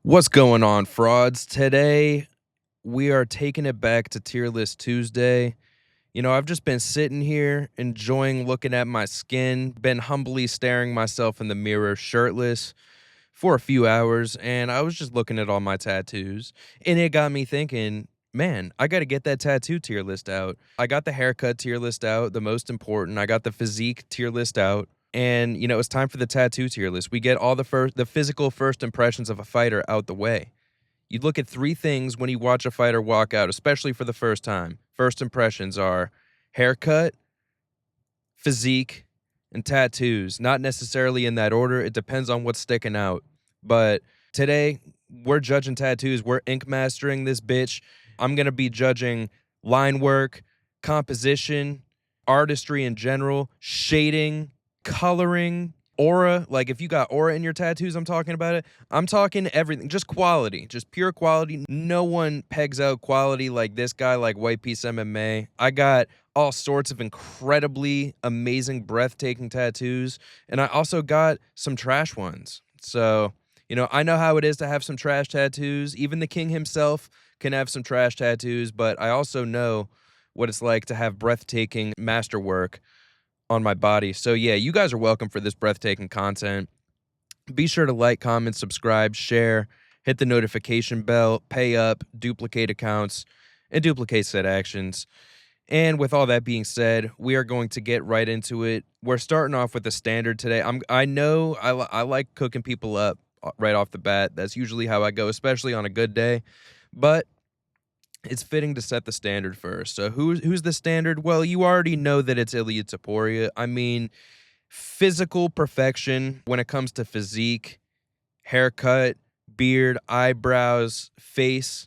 What's going on, frauds? Today, we are taking it back to Tier List Tuesday. I've just been sitting here, enjoying looking at my skin, been humbly staring myself in the mirror, shirtless, for a few hours, and I was just looking at all my tattoos, and it got me thinking, man, I got to get that tattoo tier list out. I got the haircut tier list out, the most important. I got the physique tier list out. And it's time for the tattoo tier list. We get all the physical first impressions of a fighter out the way. You look at three things when you watch a fighter walk out, especially for the first time. First impressions are haircut, physique, and tattoos. Not necessarily in that order. It depends on what's sticking out. But today, we're judging tattoos. We're ink mastering this bitch. I'm going to be judging line work, composition, artistry in general, shading, coloring, aura. Like if you got aura in your tattoos, I'm talking about it. I'm talking everything, just quality, just pure quality. No one pegs out quality like this guy, like White Piece MMA. I got all sorts of incredibly amazing, breathtaking tattoos, and I also got some trash ones. So, I know how it is to have some trash tattoos. Even the king himself can have some trash tattoos, but I also know what it's like to have breathtaking masterwork on my body. So yeah, you guys are welcome for this breathtaking content. Be sure to like, comment, subscribe, share, hit the notification bell, pay up, duplicate accounts, and duplicate said actions. And with all that being said, we are going to get right into it. We're starting off with the standard today. I know I like cooking people up right off the bat. That's usually how I go, especially on a good day. But it's fitting to set the standard first. So who's the standard? Well, you already know that it's Ilia Topuria. I mean, physical perfection when it comes to physique, haircut, beard, eyebrows, face,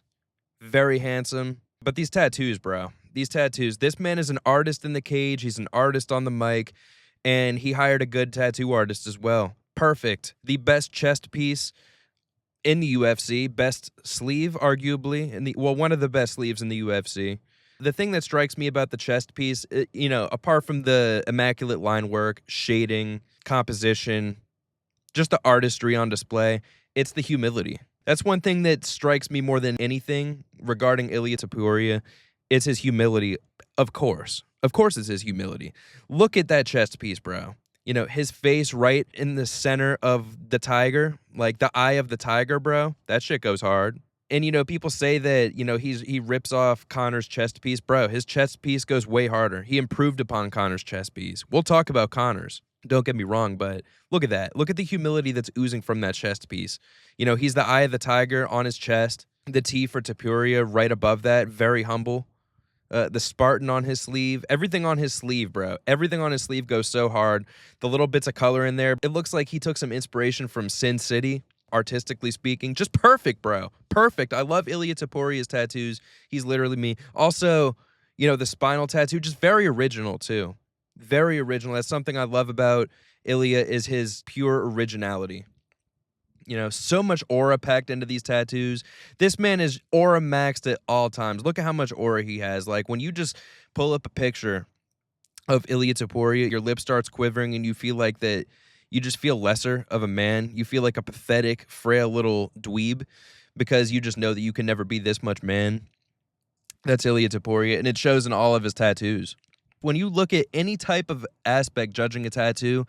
very handsome. But these tattoos, bro. These tattoos. This man is an artist in the cage. He's an artist on the mic. And he hired a good tattoo artist as well. Perfect. The best chest piece in the UFC, best sleeve, arguably, one of the best sleeves in the UFC. The thing that strikes me about the chest piece, apart from the immaculate line work, shading, composition, just the artistry on display, it's the humility. That's one thing that strikes me more than anything regarding Ilia Topuria. It's his humility, of course. Of course it's his humility. Look at that chest piece, bro. His face right in the center of the tiger, like the eye of the tiger, bro. That shit goes hard. And, people say that, he rips off Conor's chest piece. Bro, his chest piece goes way harder. He improved upon Conor's chest piece. We'll talk about Conor's. Don't get me wrong, but look at that. Look at the humility that's oozing from that chest piece. He's the eye of the tiger on his chest. The T for Topuria right above that. Very humble. The Spartan on his sleeve, everything on his sleeve, bro. Everything on his sleeve goes so hard. The little bits of color in there, it looks like he took some inspiration from Sin City, artistically speaking. Just perfect, bro. Perfect. I love Ilia Topuria's tattoos. He's literally me. Also, the spinal tattoo, just very original, too. Very original. That's something I love about Ilia is his pure originality. So much aura packed into these tattoos. This man is aura maxed at all times. Look at how much aura he has. Like, when you just pull up a picture of Ilia Topuria, your lip starts quivering and you feel like that you just feel lesser of a man. You feel like a pathetic, frail little dweeb because you just know that you can never be this much man. That's Ilia Topuria, and it shows in all of his tattoos. When you look at any type of aspect judging a tattoo,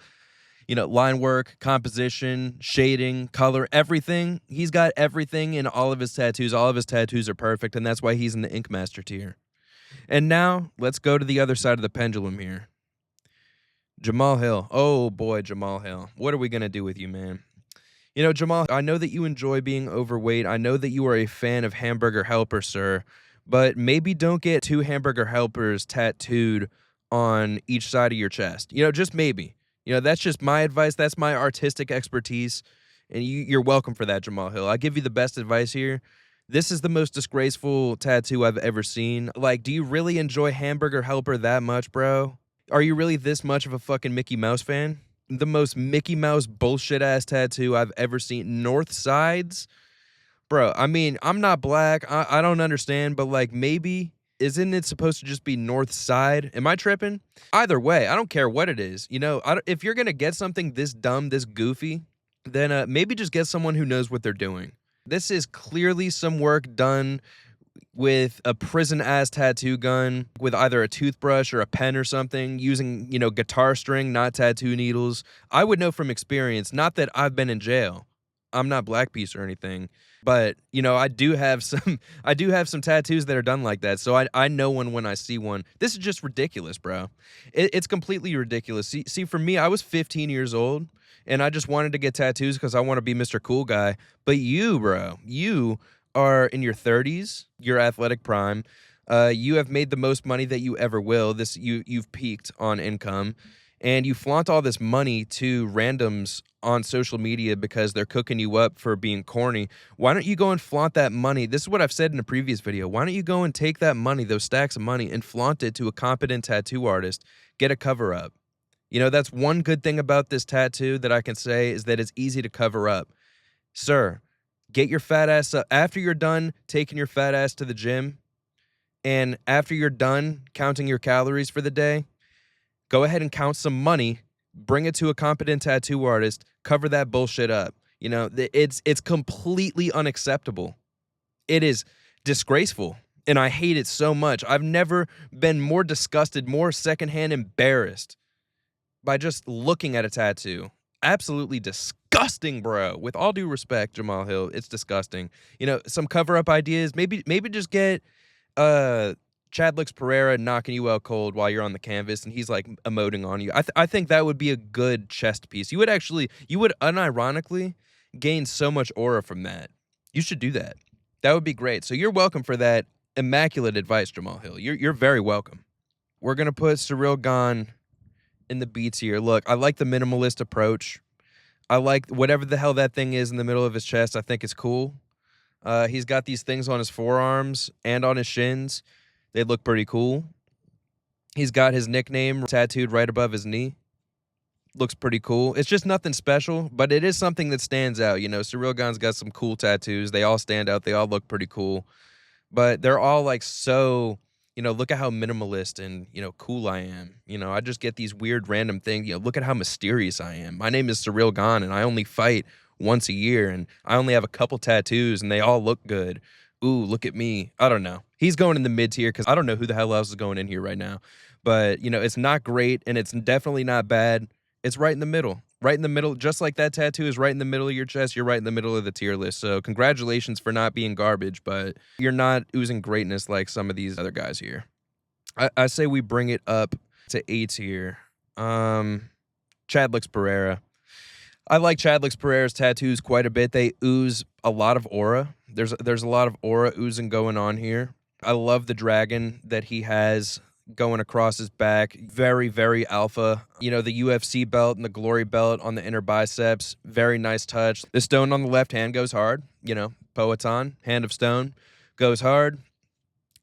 line work, composition, shading, color, everything. He's got everything in all of his tattoos. All of his tattoos are perfect, and that's why he's in the Ink Master tier. And now, let's go to the other side of the pendulum here. Jamal Hill. Oh, boy, Jamal Hill. What are we going to do with you, man? Jamal, I know that you enjoy being overweight. I know that you are a fan of Hamburger Helper, sir. But maybe don't get 2 Hamburger Helpers tattooed on each side of your chest. Just maybe. That's just my advice. That's my artistic expertise. And you're welcome for that, Jamal Hill. I give you the best advice here. This is the most disgraceful tattoo I've ever seen. Like, do you really enjoy Hamburger Helper that much, bro? Are you really this much of a fucking Mickey Mouse fan? The most Mickey Mouse bullshit-ass tattoo I've ever seen. North Sides? Bro, I mean, I'm not black. I don't understand, but, like, maybe... Isn't it supposed to just be north side? Am I tripping? Either way, I don't care what it is. If you're going to get something this dumb, this goofy, then maybe just get someone who knows what they're doing. This is clearly some work done with a prison-ass tattoo gun, with either a toothbrush or a pen or something, using, guitar string, not tattoo needles. I would know from experience, not that I've been in jail. I'm not Black Piece or anything, but, I do have some I do have some tattoos that are done like that, so I know one when I see one. This is just ridiculous, bro. It's completely ridiculous. See, for me, I was 15 years old, and I just wanted to get tattoos because I want to be Mr. Cool Guy. But you, bro, you are in your 30s, your athletic prime. You have made the most money that you ever will. You've peaked on income, and you flaunt all this money to randoms on social media because they're cooking you up for being corny. Why don't you go and flaunt that money? This is what I've said in a previous video. Why don't you go and take that money, those stacks of money, and flaunt it to a competent tattoo artist? Get a cover up. That's one good thing about this tattoo that I can say is that it's easy to cover up. Sir, get your fat ass up. After you're done taking your fat ass to the gym, and after you're done counting your calories for the day, go ahead and count some money, bring it to a competent tattoo artist, cover that bullshit up. It's completely unacceptable. It is disgraceful, and I hate it so much. I've never been more disgusted, more secondhand embarrassed by just looking at a tattoo. Absolutely disgusting, bro. With all due respect, Jamal Hill, it's disgusting. Some cover-up ideas. Maybe just get Chadlix Pereira knocking you out cold while you're on the canvas and he's like emoting on you. I think that would be a good chest piece. You would unironically gain so much aura from that. You should do that. That would be great. So you're welcome for that immaculate advice, Jamal Hill. You're very welcome. We're gonna put Cyril Gahn in the B tier. Look, I like the minimalist approach. I like whatever the hell that thing is in the middle of his chest. I think it's cool. He's got these things on his forearms and on his shins. They look pretty cool. He's got his nickname tattooed right above his knee. Looks pretty cool. It's just nothing special, but it is something that stands out. Cyril Gahn's got some cool tattoos. They all stand out. They all look pretty cool. But they're all like so, look at how minimalist and, cool I am. I just get these weird random things. Look at how mysterious I am. My name is Cyril Gahn, and I only fight once a year, and I only have a couple tattoos, and they all look good. Ooh, look at me. I don't know. He's going in the mid tier because I don't know who the hell else is going in here right now. But, it's not great, and it's definitely not bad. It's right in the middle. Right in the middle. Just like that tattoo is right in the middle of your chest, you're right in the middle of the tier list. So congratulations for not being garbage, but you're not oozing greatness like some of these other guys here. I say we bring it up to A tier. Chadlix Pereira. I like Chadlix Pereira's tattoos quite a bit. They ooze a lot of aura. There's a lot of aura oozing going on here. I love the dragon that he has going across his back. Very, very alpha. The UFC belt and the glory belt on the inner biceps. Very nice touch. The stone on the left hand goes hard. Poeton, hand of stone, goes hard.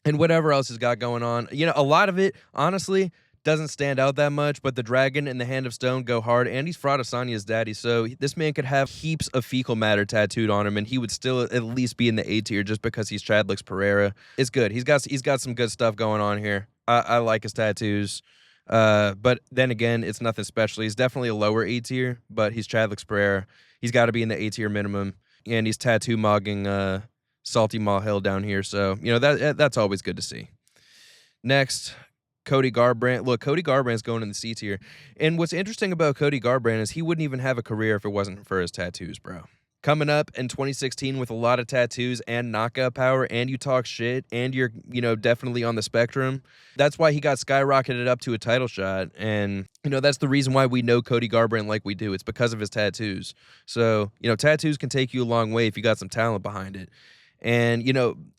And whatever else he's got going on. A lot of it, honestly, doesn't stand out that much, but the dragon and the hand of stone go hard, and he's Fraud Asanya's daddy, so this man could have heaps of fecal matter tattooed on him, and he would still at least be in the A tier just because he's Chadlix Pereira. It's good. He's got some good stuff going on here. I like his tattoos, but then again, it's nothing special. He's definitely a lower A tier, but he's Chadlix Pereira. He's got to be in the A tier minimum, and he's tattoo mogging Salty Mal Hill down here, so that's always good to see. Next, Cody Garbrandt. Look, Cody Garbrandt's going in the C tier. And what's interesting about Cody Garbrandt is he wouldn't even have a career if it wasn't for his tattoos, bro. Coming up in 2016 with a lot of tattoos and knockout power, and you talk shit, and you're, definitely on the spectrum. That's why he got skyrocketed up to a title shot. And, that's the reason why we know Cody Garbrandt like we do. It's because of his tattoos. So, tattoos can take you a long way if you got some talent behind it. And,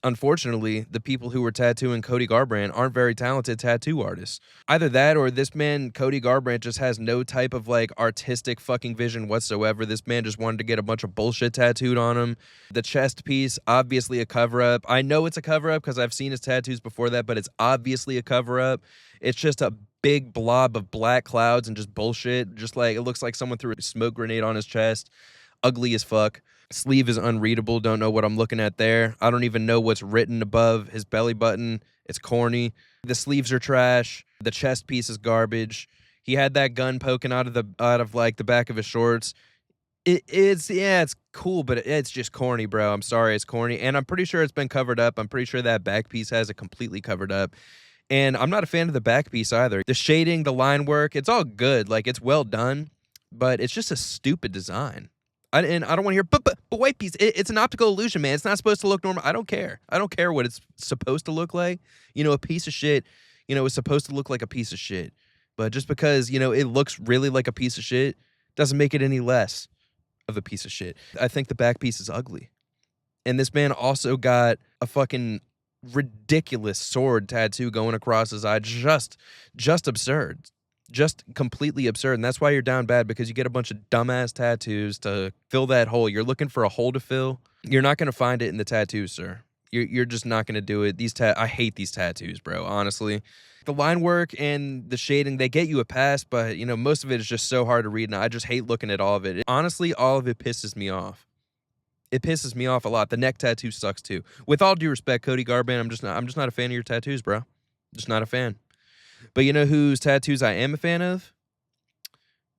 unfortunately, the people who were tattooing Cody Garbrandt aren't very talented tattoo artists. Either that or this man, Cody Garbrandt, just has no type of, artistic fucking vision whatsoever. This man just wanted to get a bunch of bullshit tattooed on him. The chest piece, obviously a cover-up. I know it's a cover-up because I've seen his tattoos before that, but it's obviously a cover-up. It's just a big blob of black clouds and just bullshit. Just it looks like someone threw a smoke grenade on his chest. Ugly as fuck. Sleeve is unreadable. Don't know what I'm looking at there. I don't even know what's written above his belly button. It's corny. The sleeves are trash. The chest piece is garbage. He had that gun poking out of the back of his shorts. It's cool, but it's just corny, bro. I'm sorry, it's corny, and I'm pretty sure it's been covered up. I'm pretty sure that back piece has it completely covered up, and I'm not a fan of the back piece either. The shading, the line work, it's all good, like, it's well done, but it's just a stupid design. And I don't wanna hear, "But white piece, it's an optical illusion, man. It's not supposed to look normal." I don't care. I don't care what it's supposed to look like. A piece of shit, is supposed to look like a piece of shit, but just because, it looks really like a piece of shit doesn't make it any less of a piece of shit. I think the back piece is ugly. And this man also got a fucking ridiculous sword tattoo going across his eye. Just absurd. Just completely absurd. And that's why you're down bad, because you get a bunch of dumbass tattoos to fill that hole. You're looking for a hole to fill. You're not gonna find it in the tattoos, sir. You're just not gonna do it. I hate these tattoos, bro, honestly. The line work and the shading, they get you a pass, but most of it is just so hard to read, and I just hate looking at all of it. Honestly, all of it pisses me off. It pisses me off a lot. The neck tattoo sucks too. With all due respect, Cody Garbrandt, I'm just not a fan of your tattoos, bro. Just not a fan. But you know whose tattoos I am a fan of?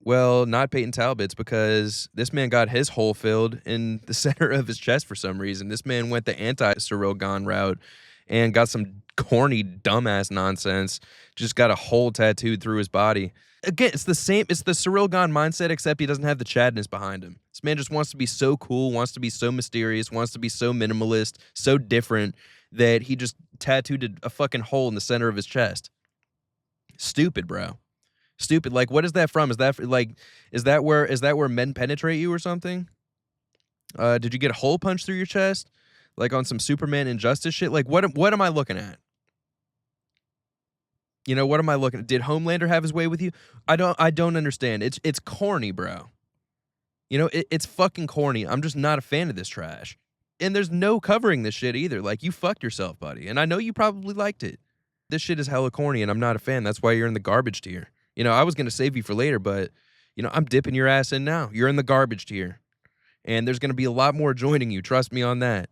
Well, not Peyton Talbot's, because this man got his hole filled in the center of his chest for some reason. This man went the anti-Cyril Gahn route and got some corny, dumbass nonsense. Just got a hole tattooed through his body. Again, it's the same. It's the Cyril Gahn mindset, except he doesn't have the Chadness behind him. This man just wants to be so cool, wants to be so mysterious, wants to be so minimalist, so different, that he just tattooed a fucking hole in the center of his chest. Stupid, bro. Stupid. Like, what is that from? Is that where men penetrate you or something? Did you get a hole punched through your chest? Like on some Superman Injustice shit? Like, what am I looking at? What am I looking at? Did Homelander have his way with you? I don't understand. It's corny, bro. It's fucking corny. I'm just not a fan of this trash. And there's no covering this shit either. Like, you fucked yourself, buddy. And I know you probably liked it. This shit is hella corny, and I'm not a fan. That's why you're in the garbage tier. I was gonna save you for later, but I'm dipping your ass in now. You're in the garbage tier. And there's gonna be a lot more joining you. Trust me on that.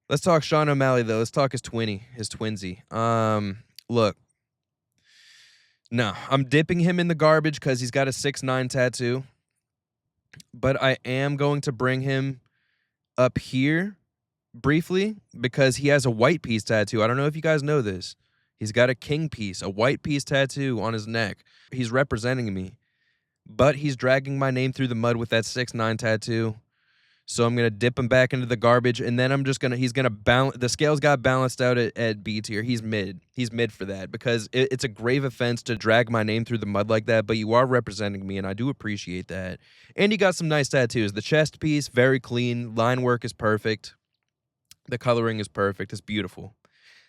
Let's talk Sean O'Malley, though. Let's talk his twinsy. Look. No, I'm dipping him in the garbage because he's got a 6'9" tattoo. But I am going to bring him up here briefly because he has a white piece tattoo. I don't know if you guys know this. He's got a king piece, a white piece tattoo on his neck. He's representing me. But he's dragging my name through the mud with that 6'9" tattoo. So I'm going to dip him back into the garbage, and then he's going to balance. The scales got balanced out at B tier. He's mid. He's mid for that because it's a grave offense to drag my name through the mud like that, but you are representing me, and I do appreciate that. And you got some nice tattoos. The chest piece, very clean. Line work is perfect. The coloring is perfect. It's beautiful.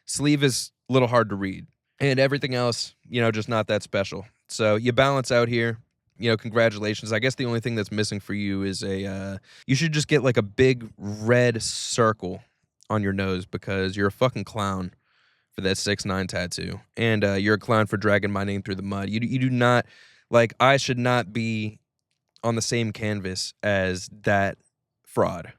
Sleeve is a little hard to read. And everything else, just not that special. So you balance out here. Congratulations. I guess the only thing that's missing for you is you should just get like a big red circle on your nose because you're a fucking clown for that 6'9" tattoo. And you're a clown for dragging my name through the mud. You do not, I should not be on the same canvas as that fraud,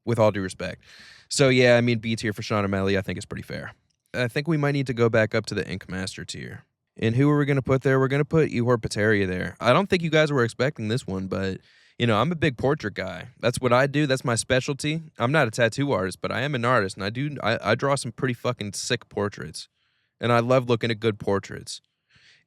with all due respect. So yeah, I mean, B tier for Sean O'Malley, I think is pretty fair. I think we might need to go back up to the Ink Master tier. And who are we going to put there? We're going to put Ihor Pateria there. I don't think you guys were expecting this one, but, I'm a big portrait guy. That's what I do. That's my specialty. I'm not a tattoo artist, but I am an artist, and I draw some pretty fucking sick portraits. And I love looking at good portraits.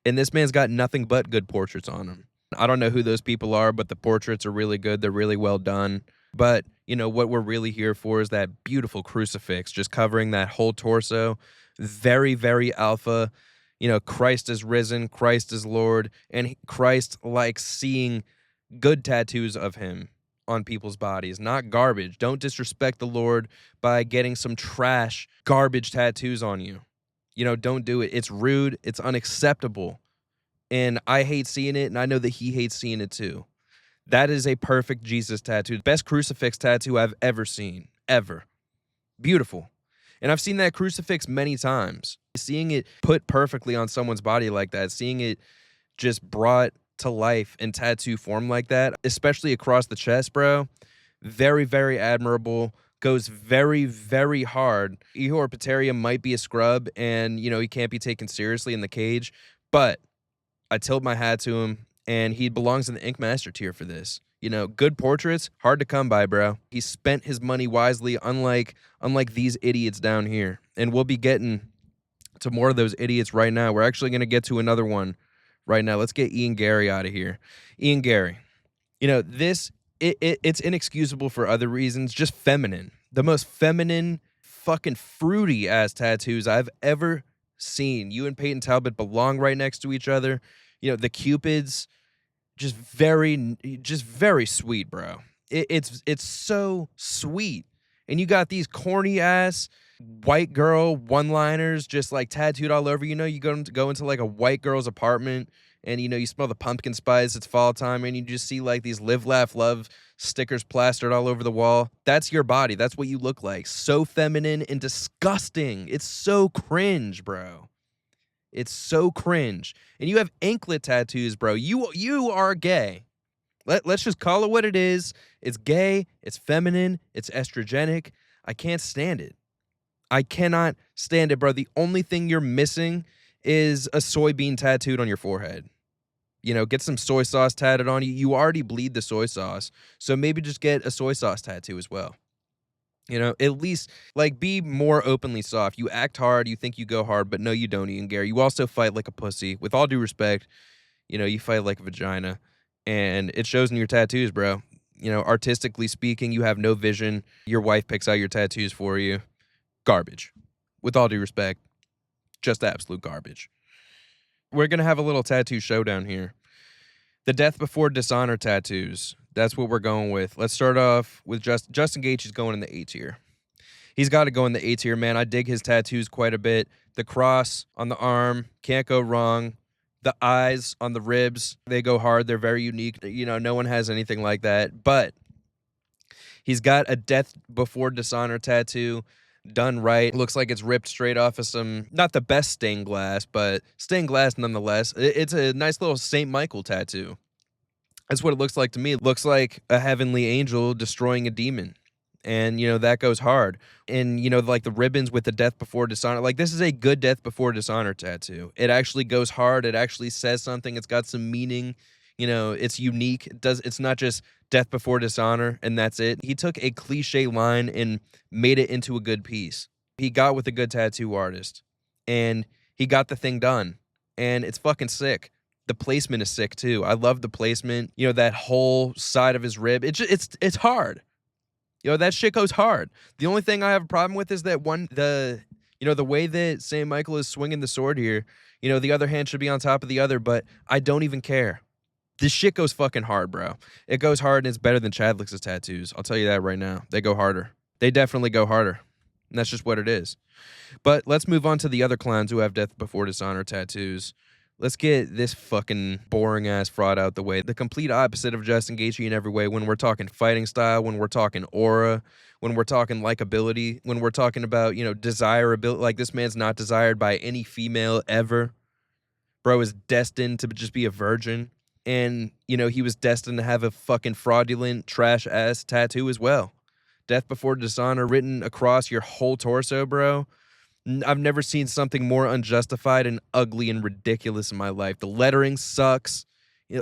And this man's got nothing but good portraits on him. I don't know who those people are, but the portraits are really good. They're really well done. But, what we're really here for is that beautiful crucifix just covering that whole torso. Very, very alpha. Christ is risen, Christ is Lord, and Christ likes seeing good tattoos of him on people's bodies, not garbage. Don't disrespect the Lord by getting some trash, garbage tattoos on you. Don't do it. It's rude. It's unacceptable. And I hate seeing it, and I know that he hates seeing it too. That is a perfect Jesus tattoo. Best crucifix tattoo I've ever seen. Ever. Beautiful. And I've seen that crucifix many times. Seeing it put perfectly on someone's body like that, seeing it just brought to life in tattoo form like that, especially across the chest, bro, very, very admirable. Goes very, very hard. Ihor Pateria might be a scrub, and, he can't be taken seriously in the cage, but I tilt my hat to him, and he belongs in the Ink Master tier for this. Good portraits, hard to come by, bro. He spent his money wisely, unlike these idiots down here. And we'll be getting to more of those idiots right now. We're actually going to get to another one right now. Let's get Ian Gary out of here. Ian Gary. It's inexcusable for other reasons, just feminine. The most feminine, fucking fruity ass tattoos I've ever seen. You and Peyton Talbot belong right next to each other. The Cupids, just very sweet, bro. It's so sweet. And you got these corny ass white girl one-liners just like tattooed all over. You go into like a white girl's apartment and you smell the pumpkin spice. It's fall time and you just see like these live, laugh, love stickers plastered all over the wall. That's your body. That's what you look like. So feminine and disgusting. It's so cringe, bro. It's so cringe. And you have anklet tattoos, bro. You are gay. Let's just call it what it is. It's gay. It's feminine. It's estrogenic. I can't stand it. I cannot stand it, bro. The only thing you're missing is a soybean tattooed on your forehead. Get some soy sauce tatted on you. You already bleed the soy sauce. So maybe just get a soy sauce tattoo as well. At least, like, be more openly soft. You act hard, you think you go hard, but no, you don't, Ian Gary. You also fight like a pussy. With all due respect, you fight like a vagina. And it shows in your tattoos, bro. Artistically speaking, you have no vision. Your wife picks out your tattoos for you. Garbage. With all due respect, just absolute garbage. We're going to have a little tattoo showdown here. The Death Before Dishonor tattoos. That's what we're going with. Let's start off with Justin Gaethje's going in the A tier. He's got to go in the A tier, man. I dig his tattoos quite a bit. The cross on the arm, can't go wrong. The eyes on the ribs, they go hard. They're very unique. No one has anything like that. But he's got a Death Before Dishonor tattoo done right. Looks like it's ripped straight off of some, not the best stained glass, but stained glass nonetheless. It's a nice little St. Michael tattoo. That's what it looks like to me. It looks like a heavenly angel destroying a demon. And, that goes hard. And, like the ribbons with the Death Before Dishonor. Like, this is a good Death Before Dishonor tattoo. It actually goes hard. It actually says something. It's got some meaning. It's unique. It's not just Death Before Dishonor and that's it. He took a cliche line and made it into a good piece. He got with a good tattoo artist. And he got the thing done. And it's fucking sick. The placement is sick too. I love the placement. That whole side of his rib. It's hard. That shit goes hard. The only thing I have a problem with is that the way that St. Michael is swinging the sword here. The other hand should be on top of the other, but I don't even care. This shit goes fucking hard, bro. It goes hard and it's better than Chadlick's tattoos. I'll tell you that right now. They go harder. They definitely go harder. And that's just what it is. But let's move on to the other clowns who have Death Before Dishonor tattoos. Let's get this fucking boring-ass fraud out the way. The complete opposite of Justin Gaethje in every way when we're talking fighting style, when we're talking aura, when we're talking likability, when we're talking about, desirability. Like, this man's not desired by any female ever. Bro is destined to just be a virgin. And, he was destined to have a fucking fraudulent, trash-ass tattoo as well. Death Before Dishonor written across your whole torso, bro. I've never seen something more unjustified and ugly and ridiculous in my life. The lettering sucks.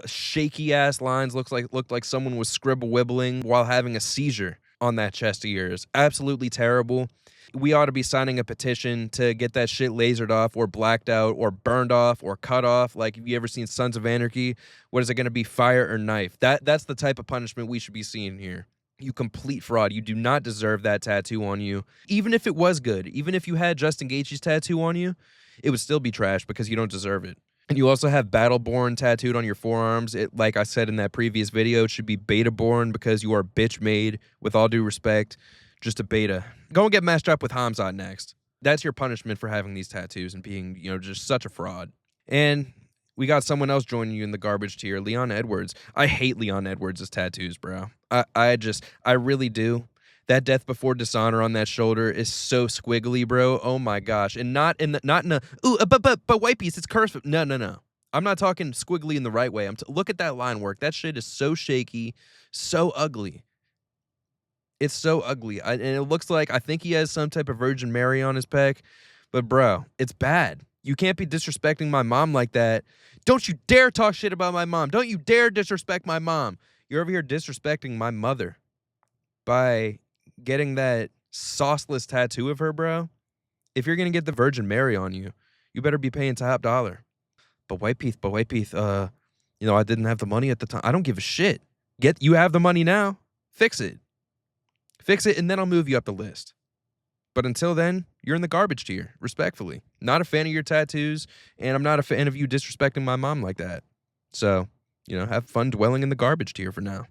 Shaky ass lines looked like someone was scribble wibbling while having a seizure on that chest of yours. Absolutely terrible. We ought to be signing a petition to get that shit lasered off or blacked out or burned off or cut off. Like, have you ever seen Sons of Anarchy? What is it going to be, fire or knife? That's the type of punishment we should be seeing here. You complete fraud. You do not deserve that tattoo on you. Even if it was good, even if you had Justin Gaethje's tattoo on you, it would still be trash because you don't deserve it. And you also have Battleborn tattooed on your forearms. It, like I said in that previous video, it should be Betaborn because you are bitch made, with all due respect. Just a beta. Go and get matched up with Hamzat next. That's your punishment for having these tattoos and being, just such a fraud. And we got someone else joining you in the garbage tier, Leon Edwards. I hate Leon Edwards' tattoos, bro. I really do. That Death Before Dishonor on that shoulder is so squiggly, bro. Oh my gosh. And not in a but white piece, it's cursed. No. I'm not talking squiggly in the right way. Look at that line work. That shit is so shaky, so ugly. It's so ugly. And it looks like, I think he has some type of Virgin Mary on his pec. But bro, it's bad. You can't be disrespecting my mom like that. Don't you dare talk shit about my mom. Don't you dare disrespect my mom. You're over here disrespecting my mother by getting that sauceless tattoo of her, bro. If you're gonna get the Virgin Mary on you, you better be paying top dollar. But White Peace, I didn't have the money at the time. I don't give a shit. You have the money now. Fix it. Fix it, and then I'll move you up the list. But until then, you're in the garbage tier, respectfully. Not a fan of your tattoos, and I'm not a fan of you disrespecting my mom like that. So, have fun dwelling in the garbage tier for now.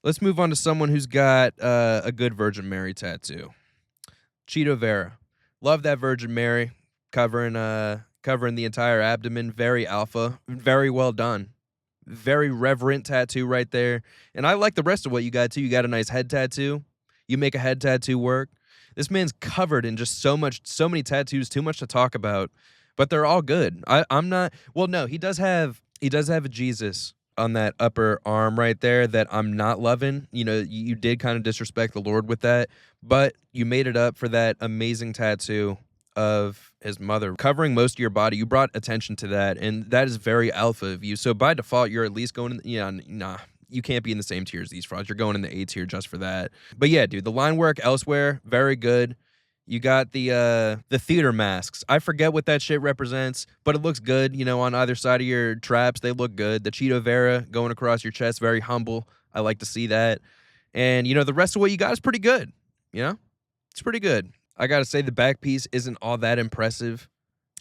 Let's move on to someone who's got a good Virgin Mary tattoo. Cheeto Vera. Love that Virgin Mary covering the entire abdomen. Very alpha. Very well done. Very reverent tattoo right there. And I like the rest of what you got too. You got a nice head tattoo. You make a head tattoo work. This man's covered in just so many tattoos, too much to talk about, but they're all good. I'm not. Well, no, he does have a Jesus on that upper arm right there that I'm not loving. You did kind of disrespect the Lord with that, but you made it up for that amazing tattoo of his mother covering most of your body. You brought attention to that, and that is very alpha of you. So by default, you're at least going nah. You can't be in the same tier as these frauds. You're going in the A tier just for that. But yeah, dude, the line work elsewhere, very good. You got the theater masks. I forget what that shit represents, but it looks good, on either side of your traps. They look good. The Cheeto Vera going across your chest, very humble. I like to see that. And, the rest of what you got is pretty good. It's pretty good. I got to say the back piece isn't all that impressive.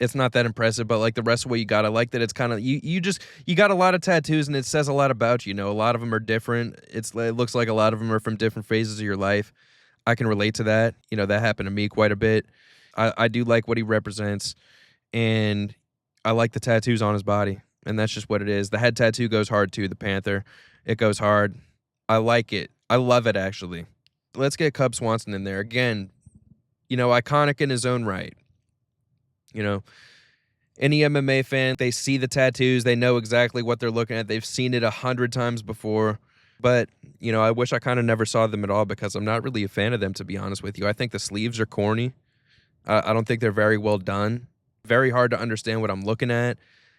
It's not that impressive, but like the rest of what you got, I like that it's kind of you got a lot of tattoos and it says a lot about you. A lot of them are different. It looks like a lot of them are from different phases of your life. I can relate to that. That happened to me quite a bit. I do like what he represents, and I like the tattoos on his body, and that's just what it is. The head tattoo goes hard too. The Panther, it goes hard. I like it. I love it actually. Let's get Cub Swanson in there again. Iconic in his own right. Any MMA fan, they see the tattoos, they know exactly what they're looking at. They've seen it 100 times before. But, I wish I kind of never saw them at all because I'm not really a fan of them, to be honest with you. I think the sleeves are corny. I don't think they're very well done. Very hard to understand what I'm looking at.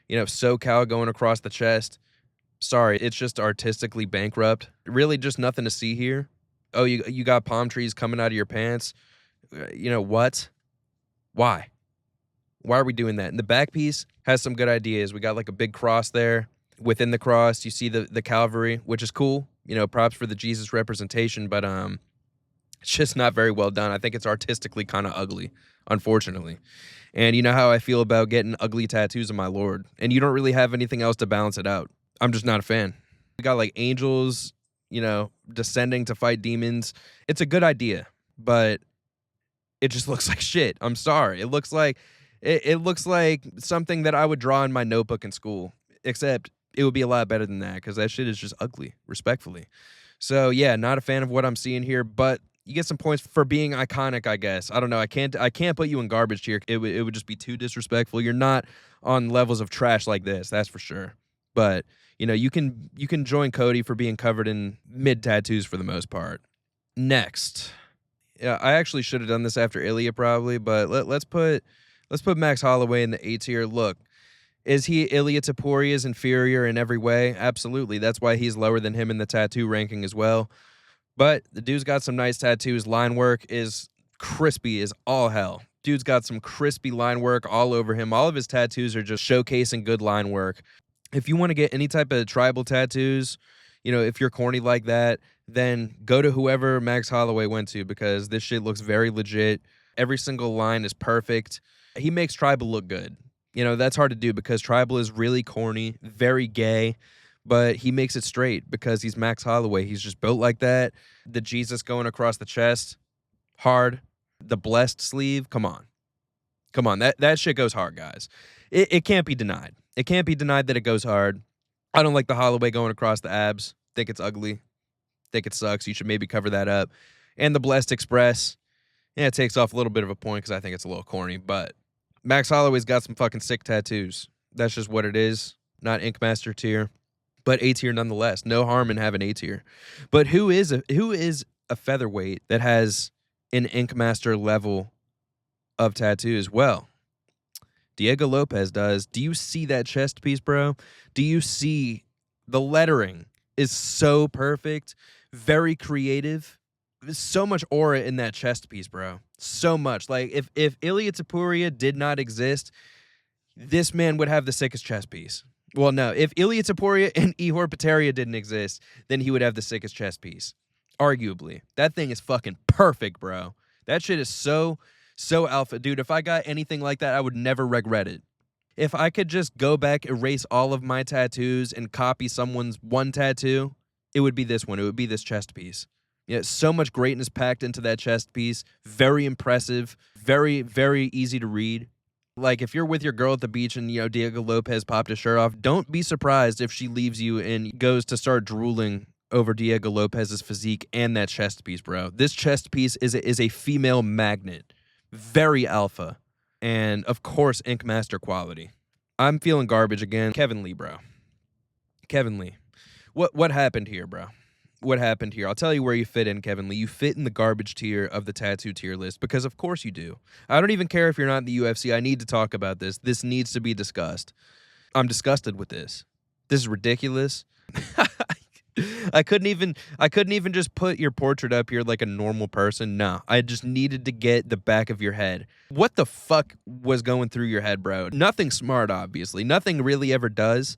SoCal going across the chest. Sorry, it's just artistically bankrupt. Really just nothing to see here. Oh, you got palm trees coming out of your pants. What? Why? Why are we doing that? And the back piece has some good ideas. We got like a big cross there. Within the cross, you see the Calvary, which is cool. Props for the Jesus representation, but it's just not very well done. I think it's artistically kind of ugly, unfortunately. And you know how I feel about getting ugly tattoos of my Lord. And you don't really have anything else to balance it out. I'm just not a fan. We got like angels, descending to fight demons. It's a good idea, but it just looks like shit. I'm sorry. It looks like something that I would draw in my notebook in school, except it would be a lot better than that because that shit is just ugly, respectfully. So yeah, not a fan of what I'm seeing here, but you get some points for being iconic, I guess. I don't know. I can't put you in garbage tier. It would just be too disrespectful. You're not on levels of trash like this, that's for sure. But you can join Cody for being covered in mid tattoos for the most part. Next, yeah, I actually should have done this after Ilya probably, but let's put Max Holloway in the A tier. Look, is he Ilya Taporia's inferior in every way? Absolutely. That's why he's lower than him in the tattoo ranking as well. But the dude's got some nice tattoos. Line work is crispy as all hell. Dude's got some crispy line work all over him. All of his tattoos are just showcasing good line work. If you want to get any type of tribal tattoos, if you're corny like that, then go to whoever Max Holloway went to because this shit looks very legit. Every single line is perfect. He makes tribal look good. That's hard to do because tribal is really corny, very gay, but he makes it straight because he's Max Holloway. He's just built like that. The Jesus going across the chest, hard. The blessed sleeve, come on. That shit goes hard, guys. It can't be denied. It can't be denied that it goes hard. I don't like the Holloway going across the abs. Think it's ugly. Think it sucks. You should maybe cover that up. And the blessed express, yeah, it takes off a little bit of a point because I think it's a little corny, but Max Holloway's got some fucking sick tattoos. That's just what it is. Not Ink Master tier, but A tier nonetheless. No harm in having A tier. But who is a featherweight that has an Ink Master level of tattoos? Well, Diego Lopez does. Do you see that chest piece, bro? Do you see the lettering is so perfect, very creative. There's so much aura in that chest piece, bro. So much. Like if Ilya Tapuria did not exist, this man would have the sickest chest piece. Well, no, if Ilya Tapuria and Ihor Potieria didn't exist, then he would have the sickest chest piece. Arguably. That thing is fucking perfect, bro. That shit is so alpha. Dude, if I got anything like that, I would never regret it. If I could just go back, erase all of my tattoos, and copy someone's one tattoo, it would be this one. It would be this chest piece. Yeah, so much greatness packed into that chest piece. Very impressive. Very, very easy to read. Like, if you're with your girl at the beach and, Diego Lopez popped his shirt off, don't be surprised if she leaves you and goes to start drooling over Diego Lopez's physique and that chest piece, bro. This chest piece is a female magnet. Very alpha. And, of course, Ink Master quality. I'm feeling garbage again. Kevin Lee, bro. Kevin Lee. What happened here, bro? What happened here? I'll tell you where you fit in, Kevin Lee. You fit in the garbage tier of the tattoo tier list because, of course, you do. I don't even care if you're not in the UFC. I need to talk about this. This needs to be discussed. I'm disgusted with this. This is ridiculous. I couldn't even just put your portrait up here like a normal person. No, I just needed to get the back of your head. What the fuck was going through your head, bro? Nothing smart, obviously. Nothing really ever does.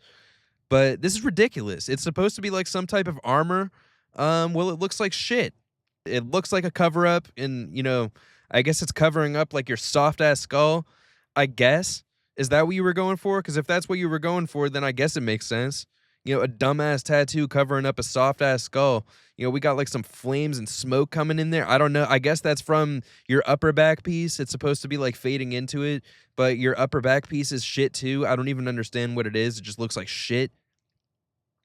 But this is ridiculous. It's supposed to be like some type of armor. Well, it looks like shit. It looks like a cover-up, and, I guess it's covering up like your soft-ass skull, I guess. Is that what you were going for? Because if that's what you were going for, then I guess it makes sense. A dumbass tattoo covering up a soft-ass skull. We got like some flames and smoke coming in there. I don't know. I guess that's from your upper back piece. It's supposed to be like fading into it, but your upper back piece is shit too. I don't even understand what it is. It just looks like shit.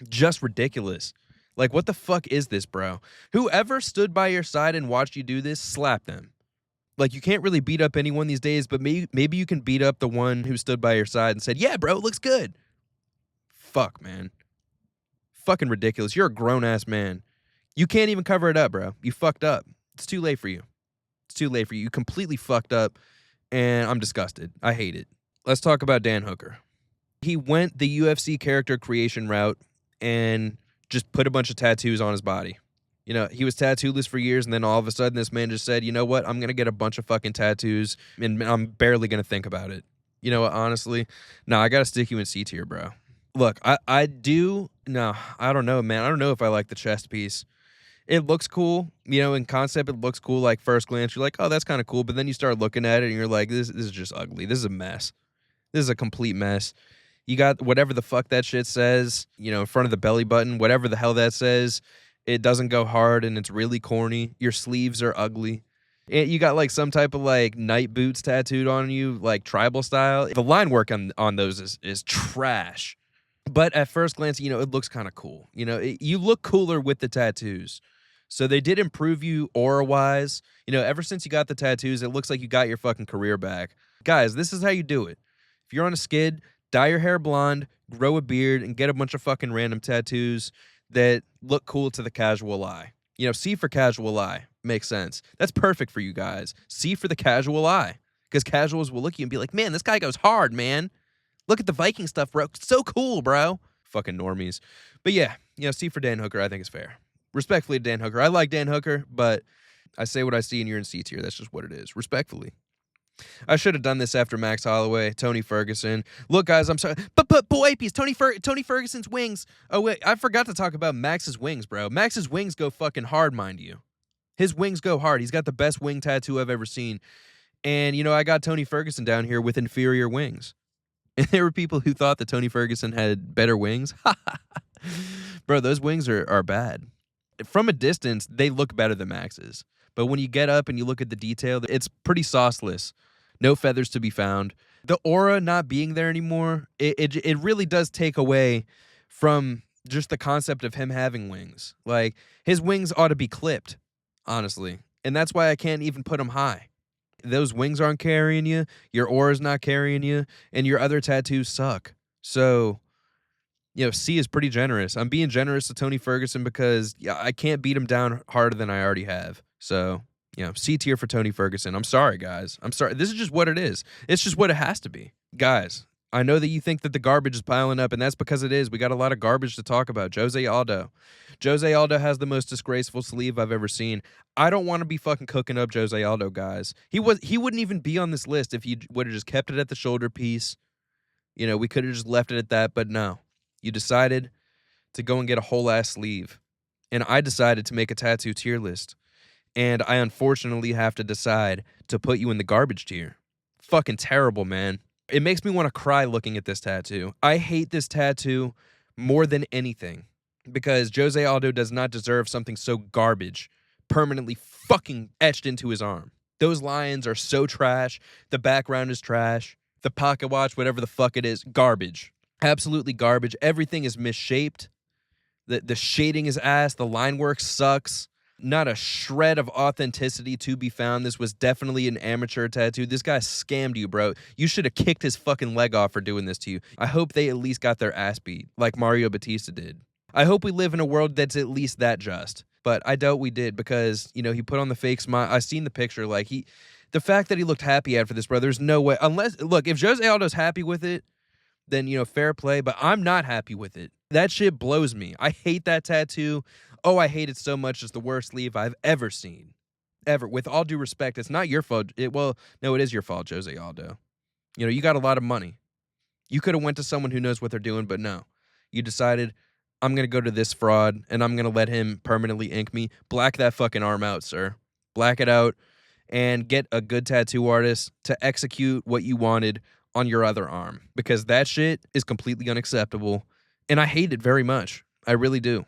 Just ridiculous. Like, what the fuck is this, bro? Whoever stood by your side and watched you do this, slap them. Like, you can't really beat up anyone these days, but maybe you can beat up the one who stood by your side and said, yeah, bro, it looks good. Fuck, man. Fucking ridiculous. You're a grown-ass man. You can't even cover it up, bro. You fucked up. It's too late for you. It's too late for you. You completely fucked up, and I'm disgusted. I hate it. Let's talk about Dan Hooker. He went the UFC character creation route and just put a bunch of tattoos on his body. He was tattooless for years, and then all of a sudden this man just said, you know what, I'm going to get a bunch of fucking tattoos, and I'm barely going to think about it. You know what, honestly? No, I got to stick you in C tier, bro. Look, I don't know, man. I don't know if I like the chest piece. It looks cool. In concept, it looks cool. Like, first glance, you're like, oh, that's kind of cool. But then you start looking at it, and you're like, this is just ugly. This is a mess. This is a complete mess. You got whatever the fuck that shit says, in front of the belly button, whatever the hell that says. It doesn't go hard, and it's really corny. Your sleeves are ugly. And you got, like, some type of, like, night boots tattooed on you, like, tribal style. The line work on those is trash. But at first glance, it looks kind of cool. You look cooler with the tattoos. So they did improve you aura-wise. Ever since you got the tattoos, it looks like you got your fucking career back. Guys, this is how you do it. If you're on a skid, dye your hair blonde, grow a beard, and get a bunch of fucking random tattoos that look cool to the casual eye. C for casual eye. Makes sense. That's perfect for you guys. C for the casual eye. Because casuals will look at you and be like, man, this guy goes hard, man. Look at the Viking stuff, bro. So cool, bro. Fucking normies. But yeah, C for Dan Hooker, I think is fair. Respectfully to Dan Hooker. I like Dan Hooker, but I say what I see and you're in C tier. That's just what it is. Respectfully. I should have done this after Max Holloway, Tony Ferguson. Look, guys, I'm sorry. But boy, piece, Tony Ferguson's wings. Oh, wait, I forgot to talk about Max's wings, bro. Max's wings go fucking hard, mind you. His wings go hard. He's got the best wing tattoo I've ever seen. And, I got Tony Ferguson down here with inferior wings. And there were people who thought that Tony Ferguson had better wings. Bro, those wings are bad. From a distance, they look better than Max's. But when you get up and you look at the detail, it's pretty sauceless. No feathers to be found. The aura not being there anymore, it really does take away from just the concept of him having wings. Like, his wings ought to be clipped, honestly. And that's why I can't even put them high. Those wings aren't carrying you, your aura's not carrying you, and your other tattoos suck. So, C is pretty generous. I'm being generous to Tony Ferguson because I can't beat him down harder than I already have. So, C tier for Tony Ferguson. I'm sorry, guys. I'm sorry. This is just what it is. It's just what it has to be. Guys, I know that you think that the garbage is piling up, and that's because it is. We got a lot of garbage to talk about. Jose Aldo. Jose Aldo has the most disgraceful sleeve I've ever seen. I don't want to be fucking cooking up Jose Aldo, guys. He wouldn't even be on this list if you would have just kept it at the shoulder piece. You know, we could have just left it at that, but no. You decided to go and get a whole ass sleeve. And I decided to make a tattoo tier list. And I unfortunately have to decide to put you in the garbage tier. Fucking terrible, man. It makes me want to cry looking at this tattoo. I hate this tattoo more than anything because Jose Aldo does not deserve something so garbage permanently fucking etched into his arm. Those lions are so trash. The background is trash. The pocket watch, whatever the fuck it is, garbage. Absolutely garbage. Everything is misshaped. The shading is ass. The line work sucks. Not a shred of authenticity to be found. This was definitely an amateur tattoo. This guy scammed you, bro. You should have kicked his fucking leg off for doing this to you. I hope they at least got their ass beat, like Mario Batista did. I hope we live in a world that's at least that just. But I doubt we did because, you know, he put on the fake smile. I seen the picture. Like, the fact that he looked happy after this, bro, there's no way. Unless, look, if Jose Aldo's happy with it, then, you know, fair play. But I'm not happy with it. That shit blows me. I hate that tattoo. Oh, I hate it so much. It's the worst sleeve I've ever seen. Ever. With all due respect, it's not your fault. Well, no, it is your fault, Jose Aldo. You know, you got a lot of money. You could have went to someone who knows what they're doing, but no. You decided, I'm going to go to this fraud, and I'm going to let him permanently ink me. Black that fucking arm out, sir. Black it out, and get a good tattoo artist to execute what you wanted on your other arm. Because that shit is completely unacceptable, and I hate it very much. I really do.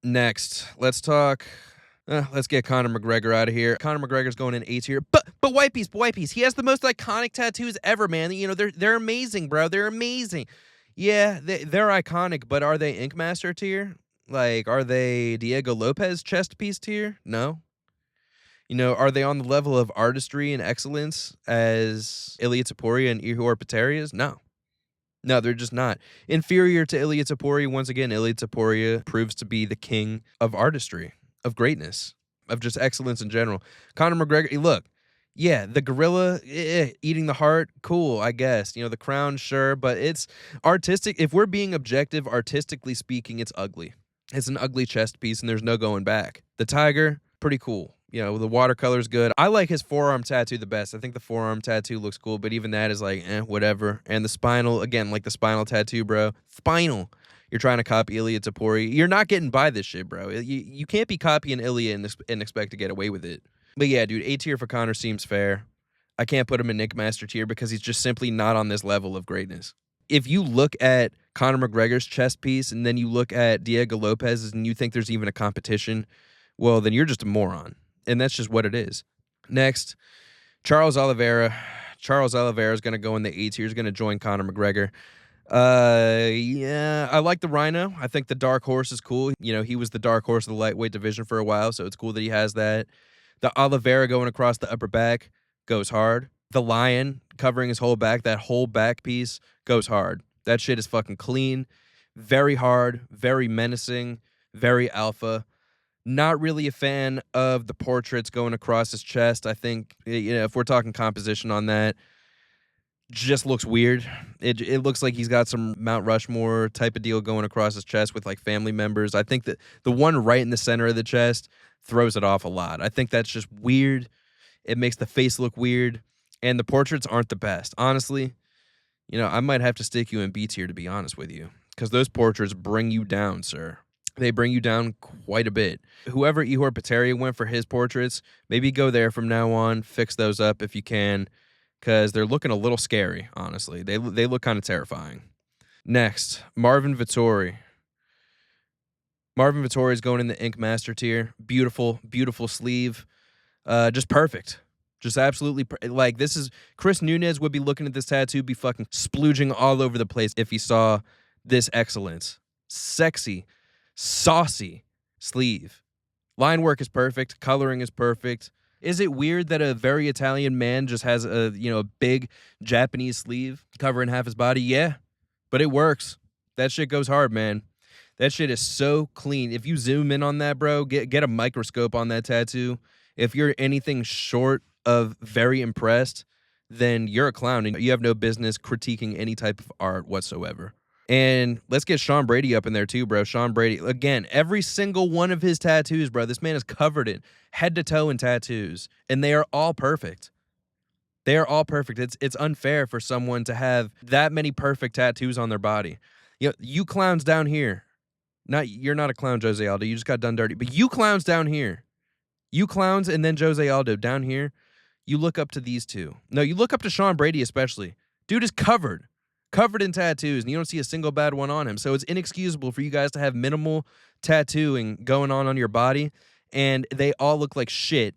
Next, let's get Conor McGregor out of here. Conor McGregor's going in A tier. But White Piece, he has the most iconic tattoos ever, man. You know, they're amazing, bro. They're amazing. Yeah, they're iconic, but are they Ink Master tier? Like, are they Diego Lopez chest piece tier? No. You know, are they on the level of artistry and excellence as Ilia Topuria and Ihor Potiere's? No. No, they're just not. Inferior to Ilia Topuria, once again, Ilia Topuria proves to be the king of artistry, of greatness, of just excellence in general. Conor McGregor, look, yeah, the gorilla eating the heart, cool, I guess. You know, the crown, sure, but it's artistic. If we're being objective, artistically speaking, it's ugly. It's an ugly chest piece, and there's no going back. The tiger, pretty cool. You know, the watercolor's good. I like his forearm tattoo the best. I think the forearm tattoo looks cool, but even that is like, whatever. And the spinal, again, like the spinal tattoo, bro. Spinal. You're trying to copy Ilia Topuria. You're not getting by this shit, bro. You can't be copying Ilia and expect to get away with it. But yeah, dude, A tier for Conor seems fair. I can't put him in Nick Master tier because he's just simply not on this level of greatness. If you look at Conor McGregor's chest piece and then you look at Diego Lopez's and you think there's even a competition, well, then you're just a moron. And that's just what it is. Next, Charles Oliveira. Charles Oliveira is going to go in the A tier. He's going to join Conor McGregor. Yeah, I like the Rhino. I think the dark horse is cool. You know, he was the dark horse of the lightweight division for a while, so it's cool that he has that. The Oliveira going across the upper back goes hard. The lion covering his whole back, that whole back piece goes hard. That shit is fucking clean. Very hard, very menacing, very alpha. Not really a fan of the portraits going across his chest. I think, you know, if we're talking composition on that, just looks weird. It looks like he's got some Mount Rushmore type of deal going across his chest with like family members. I think that the one right in the center of the chest throws it off a lot. I think that's just weird. It makes the face look weird. And the portraits aren't the best. Honestly, you know, I might have to stick you in B tier, to be honest with you, because those portraits bring you down, sir. They bring you down quite a bit. Whoever Ihor Potieria went for his portraits, maybe go there from now on. Fix those up if you can, because they're looking a little scary, honestly. They look kind of terrifying. Next, Marvin Vettori. Marvin Vettori is going in the Ink Master tier. Beautiful, beautiful sleeve. Just perfect. Just absolutely, like, this is, Chris Nunez would be looking at this tattoo, be fucking splooging all over the place if he saw this excellence. Sexy, saucy sleeve. Line work is perfect. Coloring is perfect. Is it weird that a very Italian man just has a, you know, a big Japanese sleeve covering half his body? Yeah, but it works. That shit goes hard, man. That shit is so clean. If you zoom in on that, bro, get a microscope on that tattoo. If you're anything short of very impressed, then you're a clown and you have no business critiquing any type of art whatsoever. And let's get Sean Brady up in there too, bro. Sean Brady, again, every single one of his tattoos, bro. This man is covered in head to toe in tattoos, and they are all perfect. They are all perfect. It's unfair for someone to have that many perfect tattoos on their body. You clowns down here. You're not a clown, Jose Aldo. You just got done dirty. But you clowns down here. You clowns and then Jose Aldo down here. You look up to these two. No, you look up to Sean Brady especially. Dude is covered in tattoos, and you don't see a single bad one on him. So it's inexcusable for you guys to have minimal tattooing going on your body, and they all look like shit.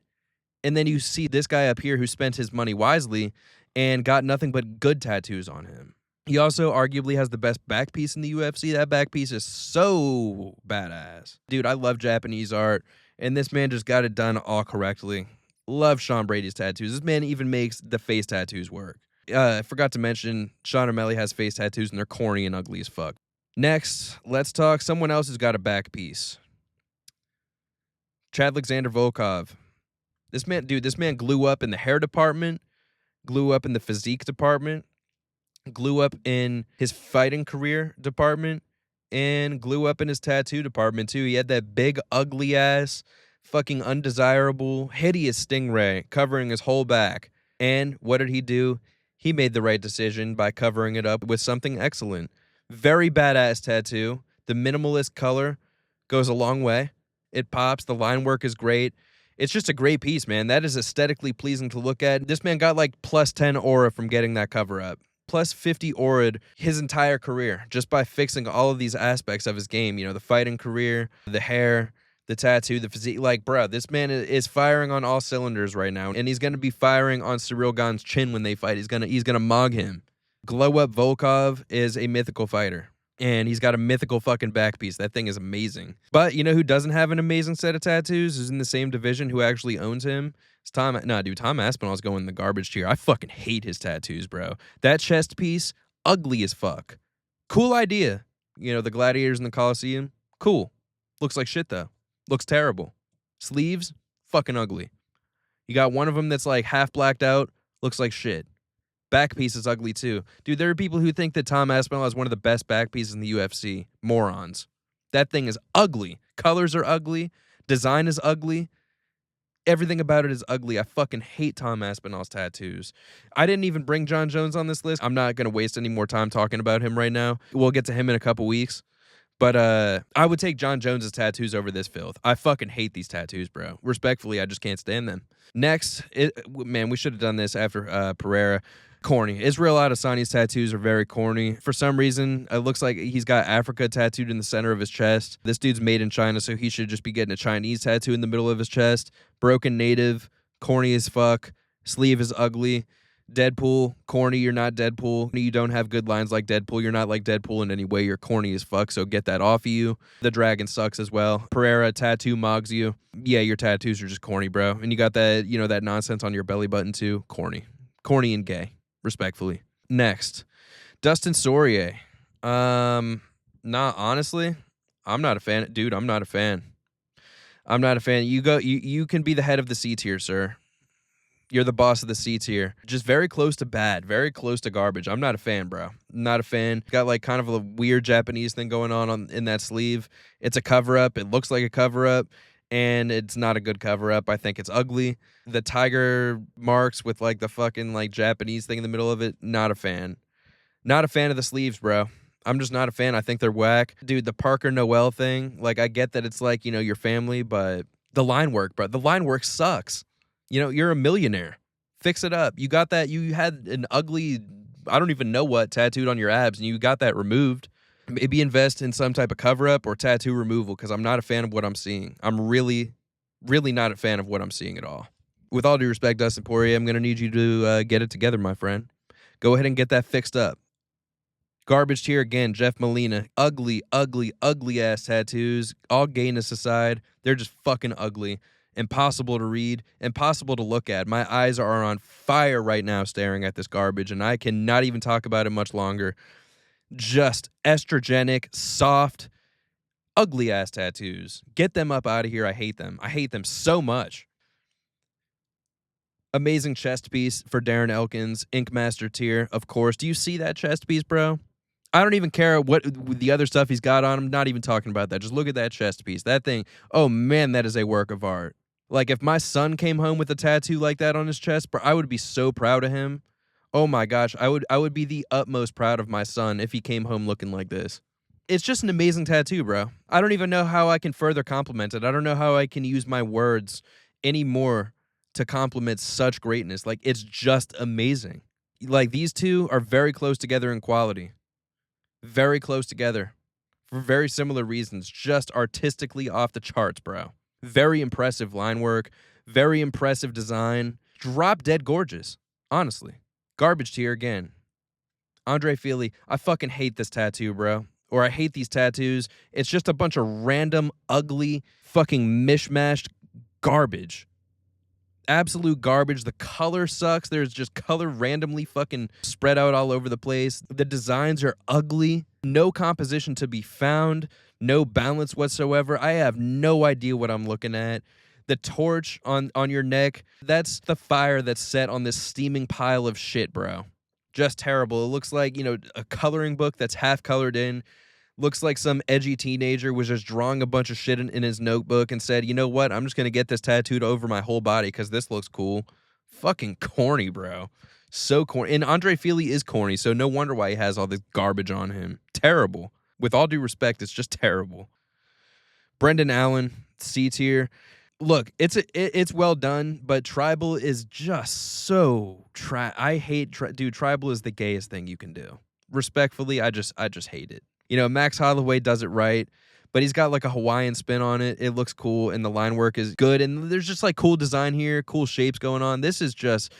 And then you see this guy up here who spent his money wisely and got nothing but good tattoos on him. He also arguably has the best back piece in the UFC. That back piece is so badass. Dude, I love Japanese art, and this man just got it done all correctly. Love Sean Brady's tattoos. This man even makes the face tattoos work. I forgot to mention, Sean O'Malley has face tattoos, and they're corny and ugly as fuck. Next, let's talk someone else who's got a back piece. Chad Alexander Volkov. This man glue up in the hair department, glue up in the physique department, glue up in his fighting career department, and glue up in his tattoo department too. He had that big, ugly ass, fucking undesirable, hideous stingray covering his whole back. And what did he do? He made the right decision by covering it up with something excellent. Very badass tattoo. The minimalist color goes a long way. It pops. The line work is great. It's just a great piece, man. That is aesthetically pleasing to look at. This man got like plus 10 aura from getting that cover up. Plus 50 aura his entire career just by fixing all of these aspects of his game. You know, the fighting career, the hair, the tattoo, the physique. Like, bro, this man is firing on all cylinders right now. And he's going to be firing on Cyril Gane's chin when they fight. He's gonna mog him. Glow Up Volkov is a mythical fighter. And he's got a mythical fucking back piece. That thing is amazing. But you know who doesn't have an amazing set of tattoos? Who's in the same division? Who actually owns him? It's Tom. Nah, dude, Tom Aspinall's going in the garbage tier. I fucking hate his tattoos, bro. That chest piece, ugly as fuck. Cool idea. You know, the gladiators in the Colosseum. Cool. Looks like shit, though. Looks terrible. Sleeves, fucking ugly. You got one of them that's like half blacked out. Looks like shit. Back piece is ugly too. Dude, there are people who think that Tom Aspinall is one of the best back pieces in the UFC. Morons. That thing is ugly. Colors are ugly. Design is ugly. Everything about it is ugly. I fucking hate Tom Aspinall's tattoos. I didn't even bring John Jones on this list. I'm not going to waste any more time talking about him right now. We'll get to him in a couple weeks. But I would take John Jones's tattoos over this filth. I fucking hate these tattoos, bro. Respectfully, I just can't stand them. Next, man, we should have done this after Pereira. Corny. Israel Adesany's tattoos are very corny. For some reason, it looks like he's got Africa tattooed in the center of his chest. This dude's made in China, so he should just be getting a Chinese tattoo in the middle of his chest. Broken native, corny as fuck. Sleeve is ugly. Deadpool, corny, you're not Deadpool. You don't have good lines like Deadpool. You're not like Deadpool in any way. You're corny as fuck, so get that off of you. The dragon sucks as well. Pereira, tattoo mogs you. Yeah, your tattoos are just corny, bro. And you got that, you know, that nonsense on your belly button too. Corny. Corny and gay. Respectfully. Next, Dustin Poirier. Nah, honestly, I'm not a fan. Dude, I'm not a fan. I'm not a fan. You can be the head of the C tier, sir. You're the boss of the C tier. Just very close to bad, very close to garbage. I'm not a fan, bro. Not a fan. Got like kind of a weird Japanese thing going on in that sleeve. It's a cover-up. It looks like a cover-up. And it's not a good cover-up. I think it's ugly. The tiger marks with like the fucking like Japanese thing in the middle of it, not a fan. Not a fan of the sleeves, bro. I'm just not a fan. I think they're whack. Dude, the Parker Noel thing, like I get that it's like, you know, your family, but the line work, bro. The line work sucks. You know, you're a millionaire. Fix it up. You got that. You had an ugly, I don't even know what, tattooed on your abs, and you got that removed. Maybe invest in some type of cover-up or tattoo removal, because I'm not a fan of what I'm seeing. I'm really, really not a fan of what I'm seeing at all. With all due respect, Dustin Poirier, I'm going to need you to get it together, my friend. Go ahead and get that fixed up. Garbage tier again, Jeff Molina. Ugly, ugly, ugly-ass tattoos. All gayness aside, they're just fucking ugly. Impossible to read, impossible to look at. My eyes are on fire right now staring at this garbage, and I cannot even talk about it much longer. Just estrogenic, soft, ugly-ass tattoos. Get them up out of here. I hate them. I hate them so much. Amazing chest piece for Darren Elkins, Ink Master tier, of course. Do you see that chest piece, bro? I don't even care what the other stuff he's got on him. Not even talking about that. Just look at that chest piece. That thing, oh man, that is a work of art. Like, if my son came home with a tattoo like that on his chest, bro, I would be so proud of him. Oh my gosh, I would be the utmost proud of my son if he came home looking like this. It's just an amazing tattoo, bro. I don't even know how I can further compliment it. I don't know how I can use my words anymore to compliment such greatness. Like, it's just amazing. Like, these two are very close together in quality. Very close together for very similar reasons. Just artistically off the charts, bro. Very impressive line work. Very impressive design. Drop dead gorgeous. Honestly. Garbage tier again. Andre Fili, I fucking hate this tattoo, bro. Or I hate these tattoos. It's just a bunch of random, ugly, fucking mishmashed garbage. Absolute garbage. The color sucks. There's just color randomly fucking spread out all over the place. The designs are ugly. No composition to be found. No balance whatsoever. I have no idea what I'm looking at. The torch on your neck, that's the fire that's set on this steaming pile of shit, bro. Just terrible. It looks like, a coloring book that's half colored in. Looks like some edgy teenager was just drawing a bunch of shit in his notebook and said, you know what? I'm just going to get this tattooed over my whole body because this looks cool. Fucking corny, bro. So corny. And Andre Fili is corny, so no wonder why he has all this garbage on him. Terrible. With all due respect, it's just terrible. Brendan Allen, C tier. Look, it's well done, but Tribal is just so I hate dude. Tribal is the gayest thing you can do. Respectfully, I just hate it. Max Holloway does it right, but he's got like a Hawaiian spin on it. It looks cool, and the line work is good, and there's just like cool design here, cool shapes going on. This is just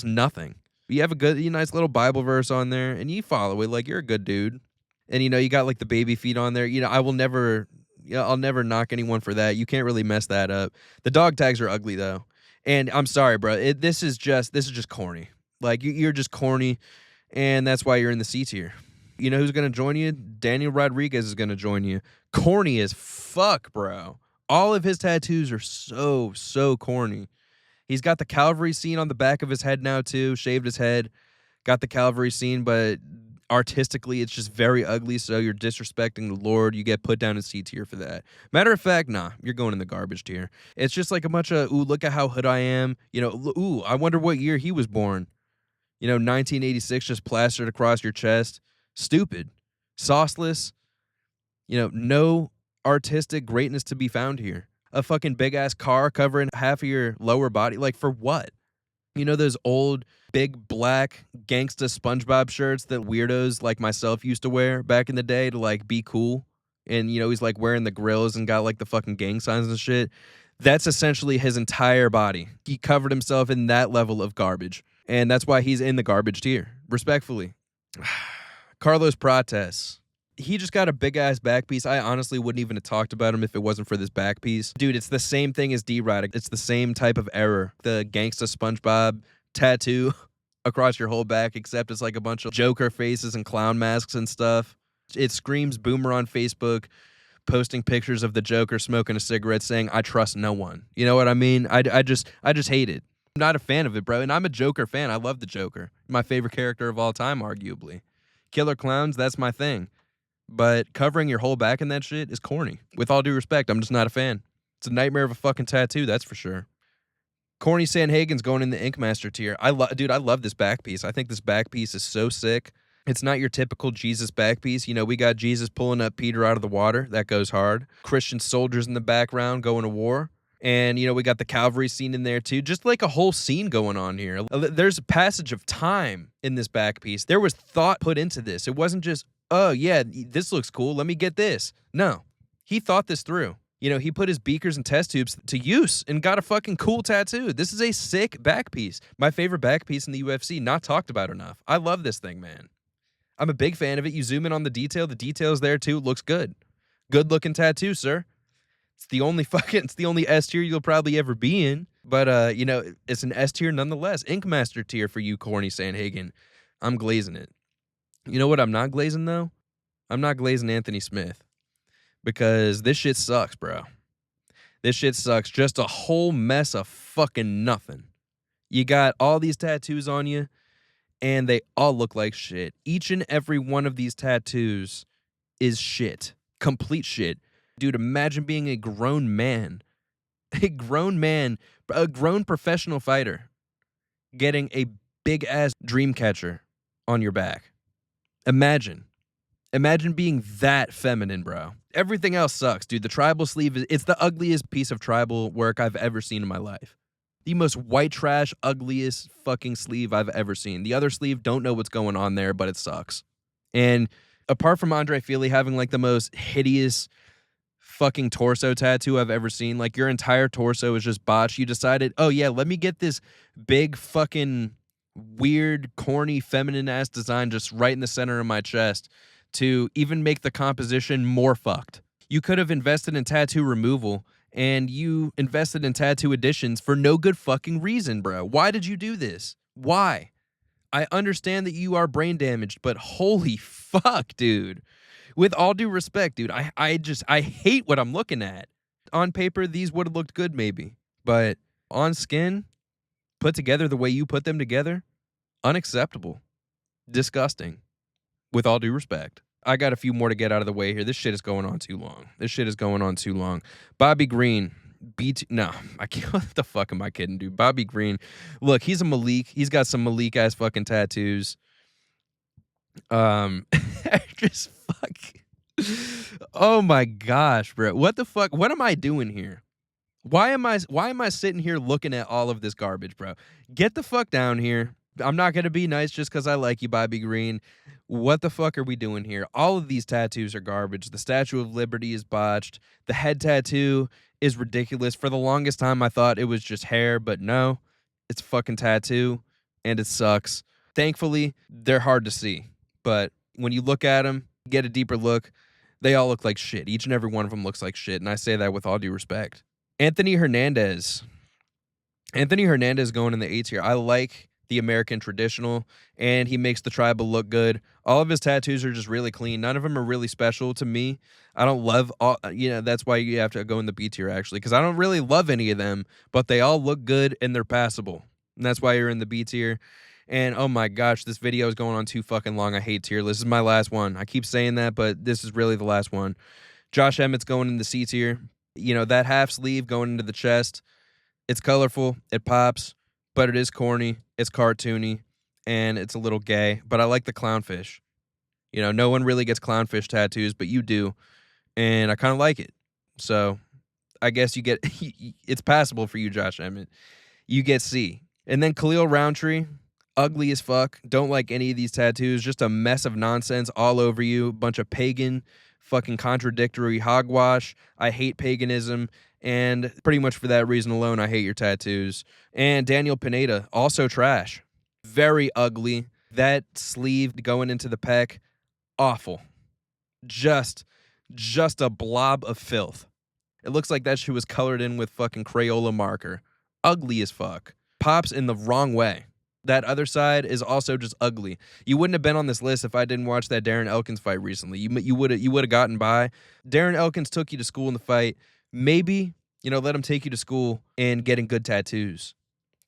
nothing. You have a nice little Bible verse on there, and you follow it like you're a good dude. And you got like the baby feet on there. I'll never knock anyone for that. You can't really mess that up. The dog tags are ugly though, and I'm sorry, bro. This is just corny. Like you're just corny, and that's why you're in the C tier. You know who's going to join you? Daniel Rodriguez is going to join you. Corny as fuck, bro. All of his tattoos are so corny. He's got the Calvary scene on the back of his head now, too. Shaved his head. Got the Calvary scene, but artistically, it's just very ugly, so you're disrespecting the Lord. You get put down in C tier for that. Matter of fact, nah, you're going in the garbage tier. It's just like a bunch of, ooh, look at how hood I am. Ooh, I wonder what year he was born. 1986 just plastered across your chest. Stupid, sauceless, no artistic greatness to be found here. A fucking big ass car covering half of your lower body. Like, for what? Those old big black gangsta SpongeBob shirts that weirdos like myself used to wear back in the day to like be cool. And he's like wearing the grills and got like the fucking gang signs and shit. That's essentially his entire body. He covered himself in that level of garbage. And that's why he's in the garbage tier, respectfully. Carlos Prates. He just got a big-ass back piece. I honestly wouldn't even have talked about him if it wasn't for this back piece. Dude, it's the same thing as D-Rod. It's the same type of error. The gangsta SpongeBob tattoo across your whole back, except it's like a bunch of Joker faces and clown masks and stuff. It screams boomer on Facebook, posting pictures of the Joker smoking a cigarette saying, I trust no one. You know what I mean? I just hate it. I'm not a fan of it, bro. And I'm a Joker fan. I love the Joker. My favorite character of all time, arguably. Killer clowns, that's my thing. But covering your whole back in that shit is corny. With all due respect, I'm just not a fan. It's a nightmare of a fucking tattoo, that's for sure. Corny Sanhagen's going in the Ink Master tier. Dude, I love this back piece. I think this back piece is so sick. It's not your typical Jesus back piece. We got Jesus pulling up Peter out of the water. That goes hard. Christian soldiers in the background going to war. And, we got the Calvary scene in there, too. Just like a whole scene going on here. There's a passage of time in this back piece. There was thought put into this. It wasn't just, oh, yeah, this looks cool. Let me get this. No. He thought this through. He put his beakers and test tubes to use and got a fucking cool tattoo. This is a sick back piece. My favorite back piece in the UFC, not talked about enough. I love this thing, man. I'm a big fan of it. You zoom in on the detail's there, too. Looks good. Good-looking tattoo, sir. It's the only S tier you'll probably ever be in. But, it's an S tier nonetheless. Ink Master tier for you, Corny Sanhagen. I'm glazing it. You know what I'm not glazing, though? I'm not glazing Anthony Smith. Because this shit sucks, bro. This shit sucks. Just a whole mess of fucking nothing. You got all these tattoos on you, and they all look like shit. Each and every one of these tattoos is shit. Complete shit. Dude, imagine being a grown man, a grown man, a grown professional fighter, getting a big ass dream catcher on your back. Imagine. Imagine being that feminine, bro. Everything else sucks, dude. The tribal sleeve it's the ugliest piece of tribal work I've ever seen in my life. The most white trash, ugliest fucking sleeve I've ever seen. The other sleeve, don't know what's going on there, but it sucks. And apart from Andre Fili having like the most hideous fucking torso tattoo I've ever seen, like your entire torso is just botched. You decided, oh yeah, let me get this big fucking weird, corny, feminine ass design just right in the center of my chest to even make the composition more fucked. You could have invested in tattoo removal and you invested in tattoo additions for no good fucking reason, bro. Why did you do this? Why? I understand that you are brain damaged, but holy fuck, dude. With all due respect, dude, I hate what I'm looking at. On paper, these would have looked good maybe, but on skin, put together the way you put them together, unacceptable. Disgusting. With all due respect. I got a few more to get out of the way here. This shit is going on too long. Bobby Green. No, I can't. What the fuck am I kidding, dude? Bobby Green. Look, he's a Malik. He's got some Malik ass fucking tattoos. Just fuck. Oh my gosh, bro. What the fuck? What am I doing here? Why am I sitting here looking at all of this garbage, bro? Get the fuck down here. I'm not going to be nice just because I like you, Bobby Green. What the fuck are we doing here? All of these tattoos are garbage. The Statue of Liberty is botched. The head tattoo is ridiculous. For the longest time, I thought it was just hair, but no. It's a fucking tattoo, and it sucks. Thankfully, they're hard to see. But when you look at them, get a deeper look, they all look like shit. Each and every one of them looks like shit, and I say that with all due respect. Anthony Hernandez going in the A tier. I like the American traditional, and he makes the tribal look good. All of his tattoos are just really clean. None of them are really special to me. I don't love all, that's why you have to go in the B tier, actually, because I don't really love any of them, but they all look good and they're passable. And that's why you're in the B tier. And oh my gosh, this video is going on too fucking long. I hate tier list. This is my last one. I keep saying that, but this is really the last one. Josh Emmett's going in the C tier. That half sleeve going into the chest. It's colorful. It pops. But it is corny, it's cartoony, and it's a little gay. But I like the clownfish. No one really gets clownfish tattoos, but you do. And I kind of like it. So I guess you get, it's passable for you, Josh Emmett. You get C. And then Khalil Roundtree, ugly as fuck. Don't like any of these tattoos. Just a mess of nonsense all over you. Bunch of pagan, fucking contradictory hogwash. I hate paganism. And pretty much for that reason alone, I hate your tattoos. And Daniel Pineda, also trash. Very ugly. That sleeve going into the pec, awful. Just a blob of filth. It looks like that shit was colored in with fucking Crayola marker. Ugly as fuck. Pops in the wrong way. That other side is also just ugly. You wouldn't have been on this list if I didn't watch that Darren Elkins fight recently. You would have gotten by. Darren Elkins took you to school in the fight. Maybe, let him take you to school and getting good tattoos.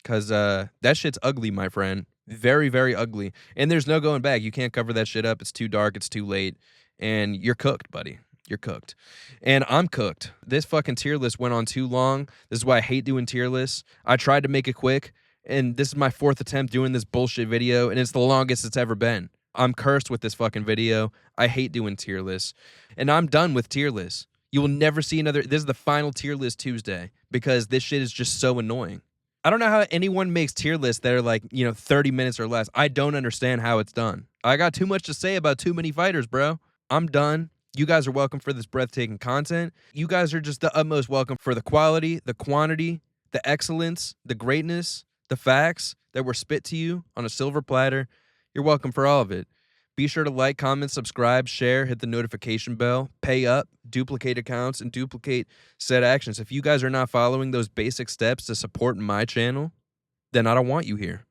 Because that shit's ugly, my friend. Very, very ugly. And there's no going back. You can't cover that shit up. It's too dark. It's too late. And you're cooked, buddy. You're cooked. And I'm cooked. This fucking tier list went on too long. This is why I hate doing tier lists. I tried to make it quick. And this is my 4th attempt doing this bullshit video. And it's the longest it's ever been. I'm cursed with this fucking video. I hate doing tier lists. And I'm done with tier lists. You will never see another. This is the final tier list Tuesday because this shit is just so annoying. I don't know how anyone makes tier lists that are like, 30 minutes or less. I don't understand how it's done. I got too much to say about too many fighters, bro. I'm done. You guys are welcome for this breathtaking content. You guys are just the utmost welcome for the quality, the quantity, the excellence, the greatness, the facts that were spit to you on a silver platter. You're welcome for all of it. Be sure to like, comment, subscribe, share, hit the notification bell, pay up, duplicate accounts, and duplicate said actions. If you guys are not following those basic steps to support my channel, then I don't want you here.